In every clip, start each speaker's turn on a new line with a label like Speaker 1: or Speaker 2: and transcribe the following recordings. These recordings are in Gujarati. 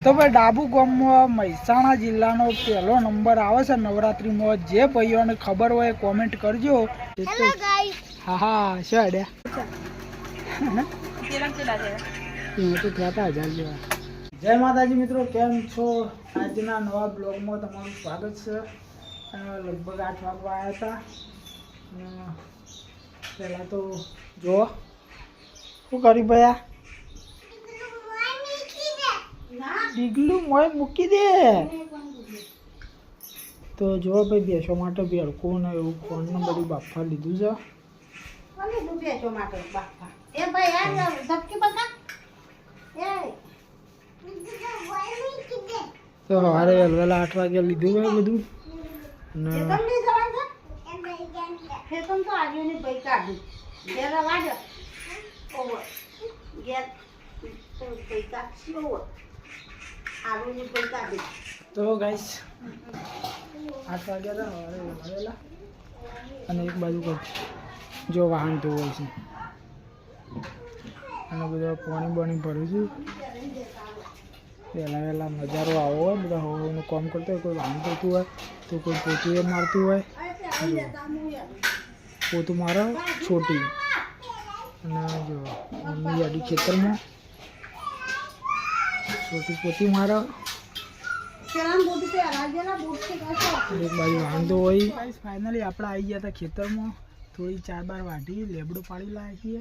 Speaker 1: તો ભાઈ ડાબુ ગામમાં મહેસાણા જિલ્લાનો પહેલો નંબર આવે છે નવરાત્રીમાં. જે ભાઈઓને ખબર હોય કોમેન્ટ કરજો. હા હા શું આડ્યા જય માતાજી મિત્રો, કેમ છો? આજના નવા બ્લોગમાં તમારું સ્વાગત છે. લગભગ 8 વાગવા આવ્યા હતા. પહેલાં તો જો શું કરી ભયા ડીગલું મોય મૂકી દે. તો જો ભાઈ બેસવા માટે ભેડકું ને એવું ફોન ને બધું બાફા લીધું છે. તો સવારે વહેલા 8 વાગે લીધું હોય બધું. તો ગાઈસ 8 વાગ્યા હતા વહેલા. અને એક બાજુ જો વાહન ધોવાય છે અને બધા પાણી બાણી ભરું છું. વહેલા નજારો આવો હોય, બધા હવાનું કામ કરતો હોય, કોઈ વાહન ધોતું હોય તો કોઈ પોતું એ મારતું હોય. પોતું મારે છોટી અને જો મમ્મી આડી ખેતરમાં છોટી પોતી મારે. એક બાજુ વાંધો હોય. ફાઇનલી આપણે આવી ગયા હતા ખેતરમાં. થોડી 4-12 વાઢી લેબડો પાડી લાવ્યા છીએ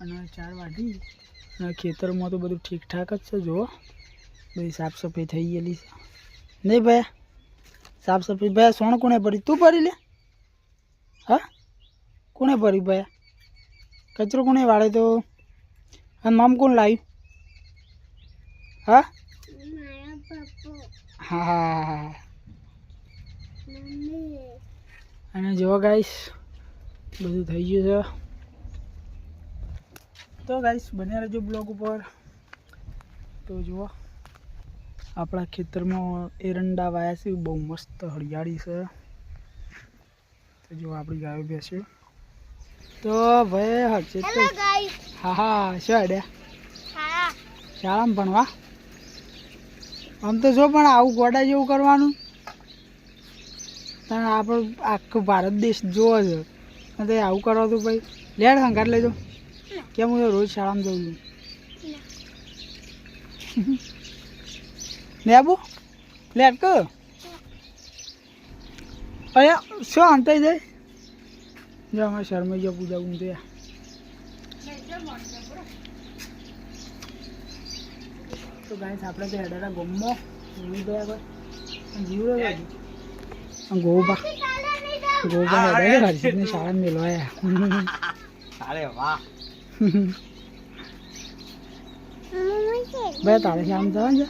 Speaker 1: અને 4 વાઢી અને ખેતરમાં તો બધું ઠીકઠાક જ છે. જુઓ બધી સાફ સફાઈ થઈ ગયેલી છે નહીં ભાઈ? સાફ સફાઈ ભાઈ સોણ કોણે ભરી? તું ભરી લે? હા કોણે ભરી ભાઈ? કચરો કોણે વાળે? તો અને મામ કોણ લાવ્યું? હા હા હા હા. અને જો ગાઈસ બધું થઈ ગયું છે. તો ગાઈસ બન્યા રહેજો બ્લોગ ઉપર. તો જુઓ આપણા ખેતરમાં એરંડા વાયા છે, બહુ મસ્ત હરિયાળી છે. તો જો આપણી ગાયો બેસ્યો. તો ભાઈ હર્ષિત હા હા શું આડ્યા શાળામાં ભણવા? આમ તો જો પણ આવું ગોડા જેવું કરવાનું. તમે આપણો આખો ભારત દેશ જોવો છે અને આવું કરો તો ભાઈ લેડ હંગાર લેજો. કેમ હું રોજ શાળામાં જઉં છું ને આબુ લેટ ક અહીંયા શું અંતાઈ જાય. જો અમારે શર્માઈ ગયો પૂજા ઊંધે. તો ગાઈસ આપણે તો હેડાના ગમમાં જીવી ગયા કોઈ જીવડો ગોબા હેડા હર્ષિતને શાળામાં મેળવાયા. અરે વાહ ભાઈ તારે શાળામાં જવાનું છે?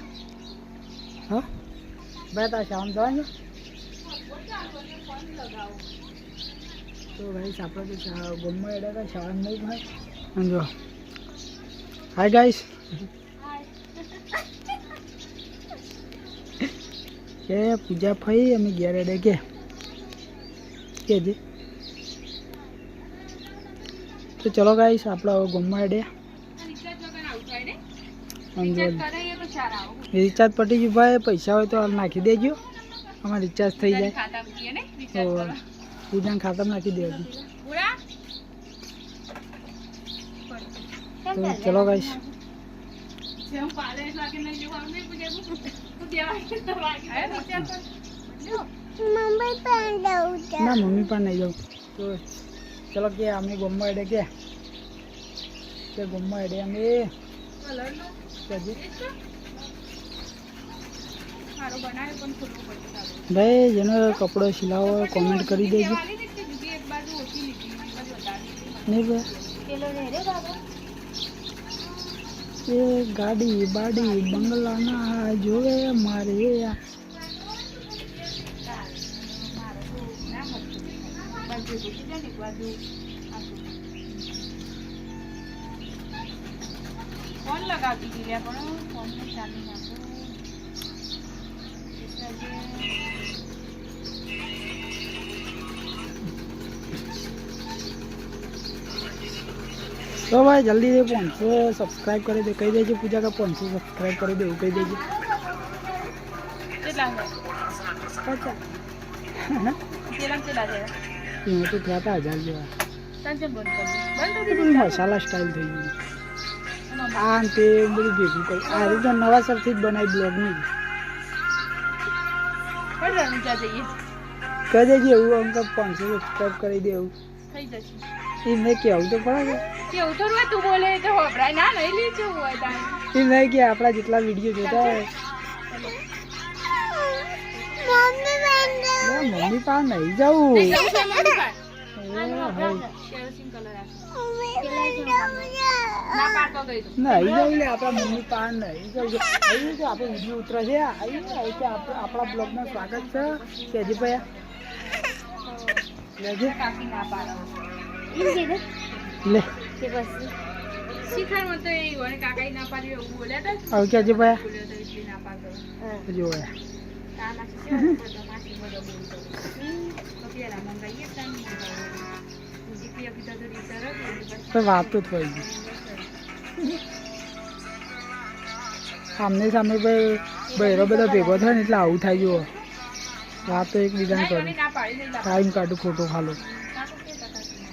Speaker 1: હા ભાઈ તારે શાળામાં જવાનું છે? તો ગાઈસ આપણે તો ગમમાં હેડા હતા શાળામાં નહીં ભાઈ. જો હાય ગાઈસ કે પૂજા ફઈ અમે ઘેર એડે કે તો ચલો ગાઈસ આપણે હવે ગમમાં એડે. રિચાર્જ પટી ગયું ભાઈ. પૈસા હોય તો નાખી દેજો, અમારે રિચાર્જ થઈ જાય. તો પૂજાના ખાતામાં નાખી દેજો. તો ચલો ગાઈસ ના મમ્મી પણ નહીં જાઉં. તો ચલો કે અમે ગમવા એડે કે ગમવા એડે અમે ભાઈ જેનો કપડો સિલાવો હોય કોમેન્ટ કરી દેજો. નહીં ભાઈ એ ગાડી બાડી બંગલા ના જોવે મારે. ફોન લગાવતી હતી પણ ફોન ચાલુ નાખો. तो भाई जल्दी से 500 सब्सक्राइब कर दे, कही दीजिए पूजा का 500 सब्सक्राइब कर दे, कही दीजिए। એમાં તો થયા હતા 1000 જેવા. મસાલા સ્ટાઇલ થઈ ગયું. આ તે બધું ભેગું કરી આ રીતે નવાસરથી જ બનાવી બ્લોગની કહી દેજે એવું અંકલ 500 સબસ્ક્રાઈબ કરી દે એવું એ નહીં કહેવું તો પડે એ નહીં કે આપણા જેટલા વિડીયો જોતા હોય મમ્મી પાસે નહીં જવું નહીં જવું લે આપણા મમ્મી પાસે નહીં જવું અહીં તો આપણે વિડીયો ઉતરે છે આપણા બ્લોગમાં સ્વાગત છે કેજીભાઈ લેજે લે હવે કેજીભાઈ જોયા વાત તો થઈ ગઈ સામને સામે ભાઈ બહેરો બધા ભેગો થાય ને એટલે આવું થાય જુઓ વાત તો એકબીજાને કરું ટાઈમ કાઢું ખોટો ખાલો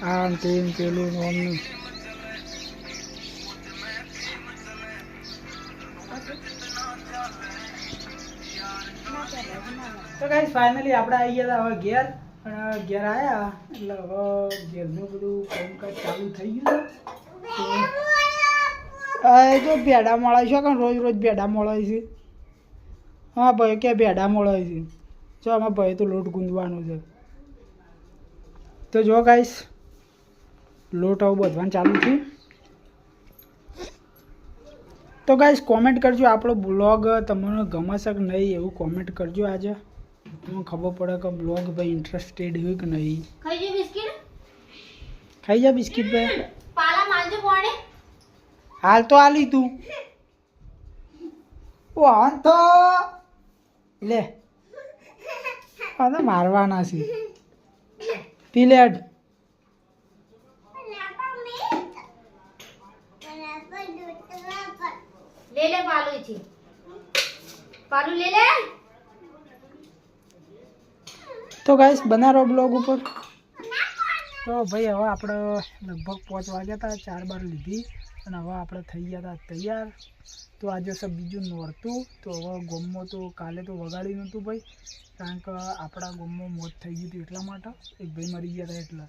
Speaker 1: આમ તેમ પેલું આમનું તો ગાઈસ ફાઇનલી આપણે આવી ગયા હવે ઘેર અને ઘેર આવ્યા એટલે હવે ઘેરનું બધું કામકાજ ચાલુ થઈ ગયું છે જો ભેડા મળે છે કે રોજ રોજ ભેડા મળે છે હા ભાઈ કે ભેડા મળે છે જો આમાં ભાઈ તો લોટ ગૂંદવાનો છે તો જો ગાઈસ લોટ આવું બધવાનું ચાલુ થયું તો ગાઈસ કોમેન્ટ કરજો આપણો બ્લોગ તમને ગમે છે કે નહીં એવું કોમેન્ટ કરજો આજે તમને ખબર પડે કે બ્લોગ ભાઈ ઇન્ટરેસ્ટેડ હોય કે નહીં ખાઈ જા બિસ્કિટ ભાઈ હાલ તો આલી તું ઓ હા તો લે હા તો મારવાના છે પીલેડ
Speaker 2: ले पालू थी पालू ले ले
Speaker 1: તો ગાઈસ બનારો બ્લોગ ઉપર તો ભાઈ હવે આપણે લગભગ 5 વાગ્યા હતા 4 બાર લીધી અને હવે આપણે થઈ ગયા હતા તૈયાર તો આજે સબ બીજું નોરતું તો હવે ગોમમાં તો કાલે તો વગાડી નહોતું ભાઈ કારણ કે આપણા ગોમમાં મોત થઈ ગઈ હતી એટલા માટે એક ભાઈ મરી ગયા હતા એટલે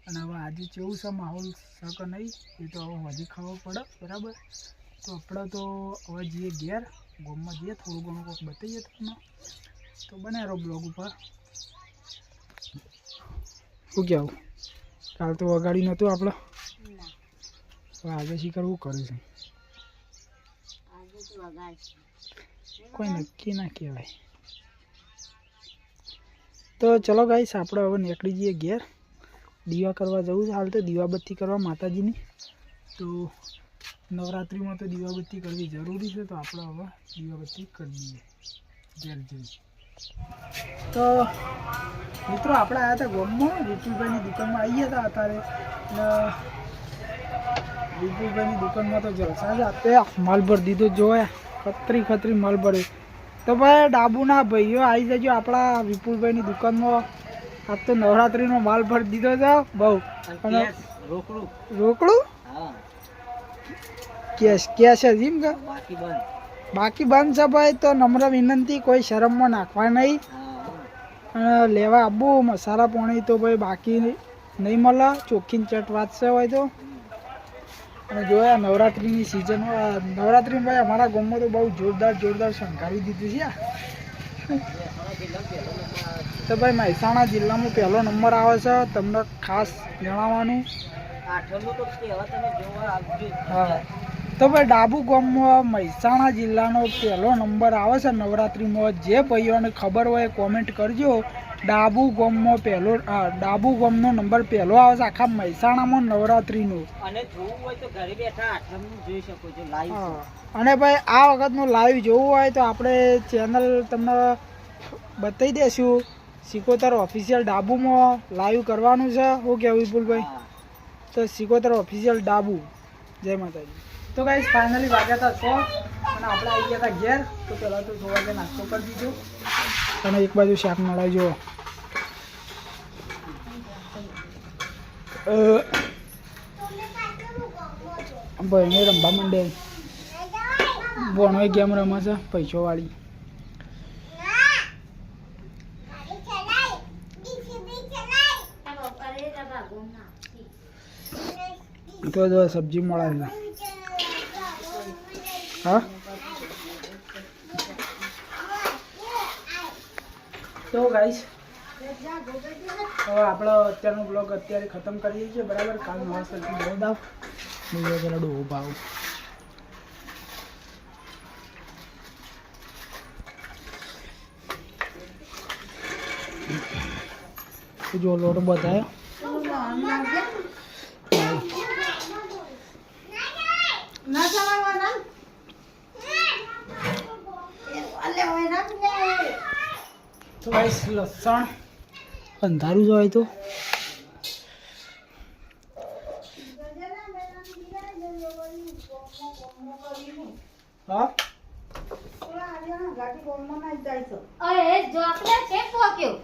Speaker 1: અને હવે આજે કેવું છે માહોલ છે કે નહીં એ તો હવે હજી ખબર પડે બરાબર તો આપણે તો હવે જઈએ ઘેર ગોમમાં જઈએ થોડું ઘણું કોઈક બતાવીએ તમને તો બનાવો બ્લોગ ઉપર શું કહેવું કાલ તો વગાડી નહોતું આપણે હવે આજે શી કરવું કરે છે કોઈ નક્કી ના કહેવાય તો ચલો ગાઈસ આપણે હવે નીકળી જઈએ ઘેર દીવા કરવા જવું છે હાલ તો દીવાબત્તી કરવા માતાજીની તો નવરાત્રિમાં તો દીવાબત્તી કરવી જરૂરી છે તો આપણે હવે દીવાબત્તી કરી દઈએ ઘેર જઈએ તો મિત્રો આપણે આવ્યા હતા ગામમાં વિપુલભાઈની દુકાનમાં આવી ગયા હતા અત્યારે વિપુલભાઈની દુકાનમાં તો જલસા જ આપે માલ ભરી દીધો જોયા ખતરી માલ ભર્યો તો ભાઈ ડાબુના ભાઈઓ આવી જજો આપણા વિપુલભાઈની દુકાનમાં આજ તો નવરાત્રિનો માલ ભરી દીધો છે બહુ રોકડું કેશ જ એમ કે બાકી બંધ છે ભાઈ તો નમ્ર વિનંતી કોઈ શરમમાં નાખવા નહીં લેવા આવવું મસાલા પાણી તો ભાઈ બાકી નહીં મળે ચોખ્ખી ચટ વાત છે હોય તો અને જોયા નવરાત્રિની સિઝન નવરાત્રિમાં ભાઈ અમારા ગામમાં તો બહુ જોરદાર શણગારી દીધું છે તો ભાઈ મહેસાણા જિલ્લામાં પહેલો નંબર આવે છે તમને ખાસ જણાવવાનું હા તો ભાઈ ડાબુ ગામમાં મહેસાણા જિલ્લાનો પહેલો નંબર આવે છે નવરાત્રિમાં જે ભાઈઓને ખબર હોય કોમેન્ટ કરજો ડાબુ ગામનો નંબર પહેલો આવે છે આખા મહેસાણામાં નવરાત્રિનો અને ભાઈ આ વખતનું લાઈવ જોવું હોય તો આપણે ચેનલ તમને બતાવી દઈશું સિકોતર ઓફિશિયલ ડાબુમાં લાઈવ કરવાનું છે શું કહેવું વિપુલભાઈ તો સિકોતર ઓફિશિયલ ડાબુ જય માતાજી તો ગાઈસ ફાઇનલી વાગ્યા હતા 6 અને આપણે આવી ગયા હતા ઘેર. તો પહેલાં તો 6 વાગે નાસ્તો કરી દીધો અને એક બાજુ શાક મળાય જો ભાઈને રમવા માંડે. ભણો ગેમ રમે છે પૈસોવાળી. તો જો સબ્જી મળે છે. હા તો ગાઈસ હવે આપણો અત્યારનો બ્લોગ અત્યારે ખતમ કરીએ છીએ બરાબર. કાલ નવા સરથી બહુ દાવ બીજો પેલા ડોહો ભાવ. જો લોટ બતાવ્યો તો ગાઈસ લસણ અંધારું જોઈએ તો હા
Speaker 2: અરે જો આપણે છે ફોક્યો